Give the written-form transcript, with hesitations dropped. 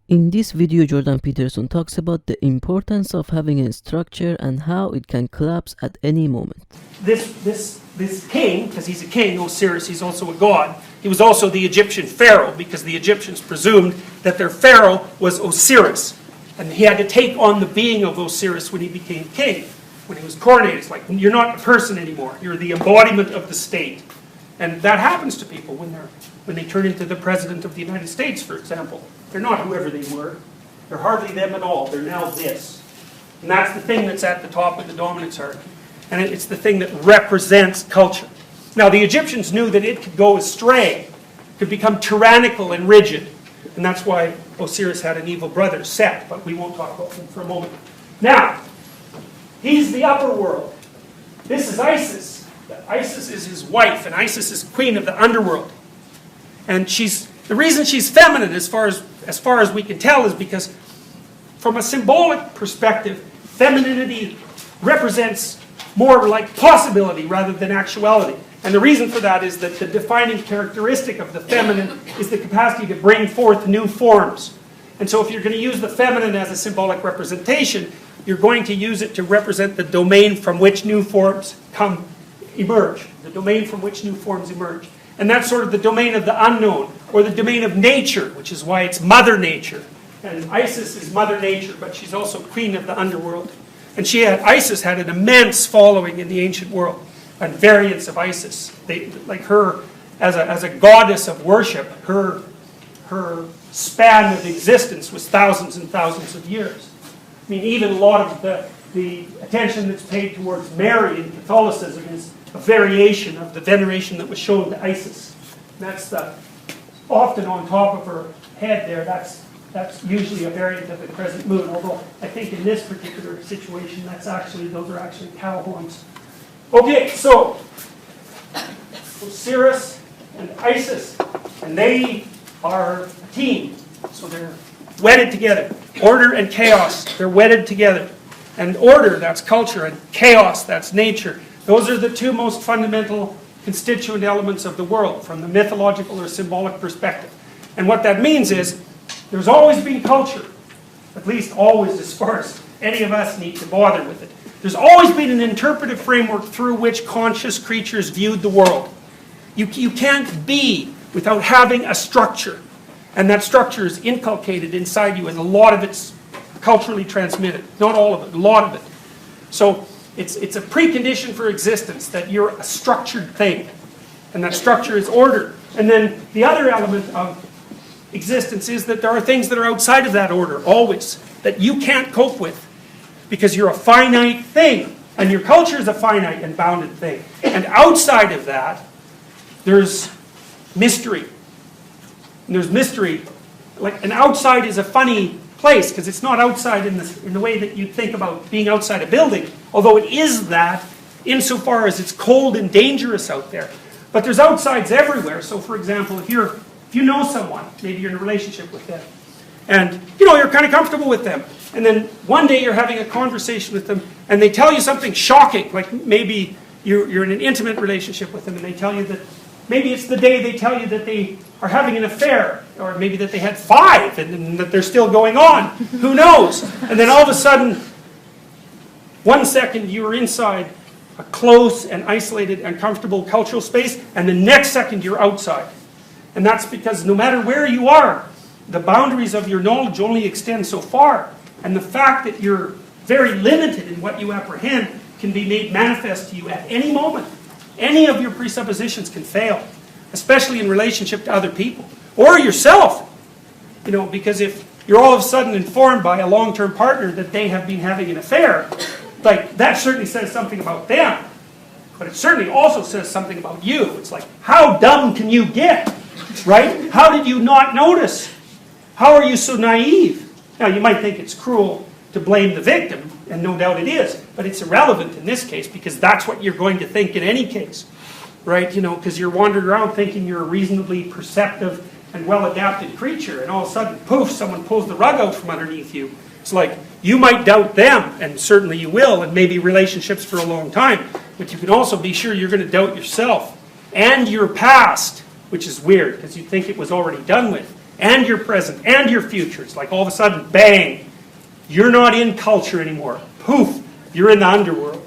In this video, Jordan Peterson talks about the importance of having a structure and how it can collapse at any moment. This king, because he's a king, Osiris, he's also a god. He was also the Egyptian pharaoh, because the Egyptians presumed that their pharaoh was Osiris. And he had to take on the being of Osiris when he became king. When he was coronated, it's like, you're not a person anymore. You're the embodiment of the state. And that happens to people when they turn into the President of the United States, for example. They're not whoever they were. They're hardly them at all. They're now this. And that's the thing that's at the top of the dominance hierarchy. And it's the thing that represents culture. Now, the Egyptians knew that it could go astray, could become tyrannical and rigid. And that's why Osiris had an evil brother, Set, but we won't talk about him for a moment. Now, he's the upper world. This is Isis. Isis is his wife, and Isis is queen of the underworld. And the reason she's feminine, as far as we can tell, is because from a symbolic perspective, femininity represents more like possibility rather than actuality. And the reason for that is that the defining characteristic of the feminine is the capacity to bring forth new forms. And so if you're going to use the feminine as a symbolic representation, you're going to use it to represent the domain from which new forms emerge. The domain from which new forms emerge. And that's sort of the domain of the unknown, or the domain of nature, which is why it's Mother Nature. And Isis is Mother Nature, but she's also queen of the underworld. And Isis had an immense following in the ancient world, and variants of Isis. Like her, as a goddess of worship, her span of existence was thousands and thousands of years. I mean, even a lot of the attention that's paid towards Mary in Catholicism is a variation of the veneration that was shown to Isis. That's often on top of her head there. That's usually a variant of the crescent moon. Although I think in this particular situation, those are actually cow horns. Okay, so Osiris and Isis, and they are a team. So they're wedded together. Order and chaos, they're wedded together. And order, that's culture, and chaos, that's nature. Those are the two most fundamental constituent elements of the world from the mythological or symbolic perspective. And what that means is there's always been culture, at least always as far as any of us need to bother with it. There's always been an interpretive framework through which conscious creatures viewed the world. You can't be without having a structure. And that structure is inculcated inside you, and a lot of it's culturally transmitted. Not all of it, a lot of it. So it's a precondition for existence that you're a structured thing. And that structure is order. And then the other element of existence is that there are things that are outside of that order, always, that you can't cope with. Because you're a finite thing. And your culture is a finite and bounded thing. And outside of that, there's mystery. And there's mystery. And outside is a funny place, because it's not outside in the way that you think about being outside a building, although it is that insofar as it's cold and dangerous out there. But there's outsides everywhere. So for example, if you know someone, maybe you're in a relationship with them, and you're kind of comfortable with them, and then one day you're having a conversation with them, and they tell you something shocking, like maybe you're in an intimate relationship with them, and they tell you that maybe it's the day they tell you that they are having an affair, or maybe that they had 5 and that they're still going on. Who knows? And then all of a sudden, 1 second you're inside a close and isolated and comfortable cultural space, and the next second you're outside. And that's because no matter where you are, the boundaries of your knowledge only extend so far. And the fact that you're very limited in what you apprehend can be made manifest to you at any moment. Any of your presuppositions can fail, especially in relationship to other people or yourself. Because if you're all of a sudden informed by a long-term partner that they have been having an affair, that certainly says something about them, but it certainly also says something about you. It's like, how dumb can you get, right? How did you not notice? How are you so naive? Now, you might think it's cruel to blame the victim, and no doubt it is, but it's irrelevant in this case because that's what you're going to think in any case, right? Because you're wandering around thinking you're a reasonably perceptive and well-adapted creature, and all of a sudden, poof, someone pulls the rug out from underneath you. It's like, you might doubt them, and certainly you will, and maybe relationships for a long time, but you can also be sure you're going to doubt yourself and your past, which is weird because you think it was already done with. and your present and your future. It's like all of a sudden, bang, you're not in culture anymore. Poof, you're in the underworld.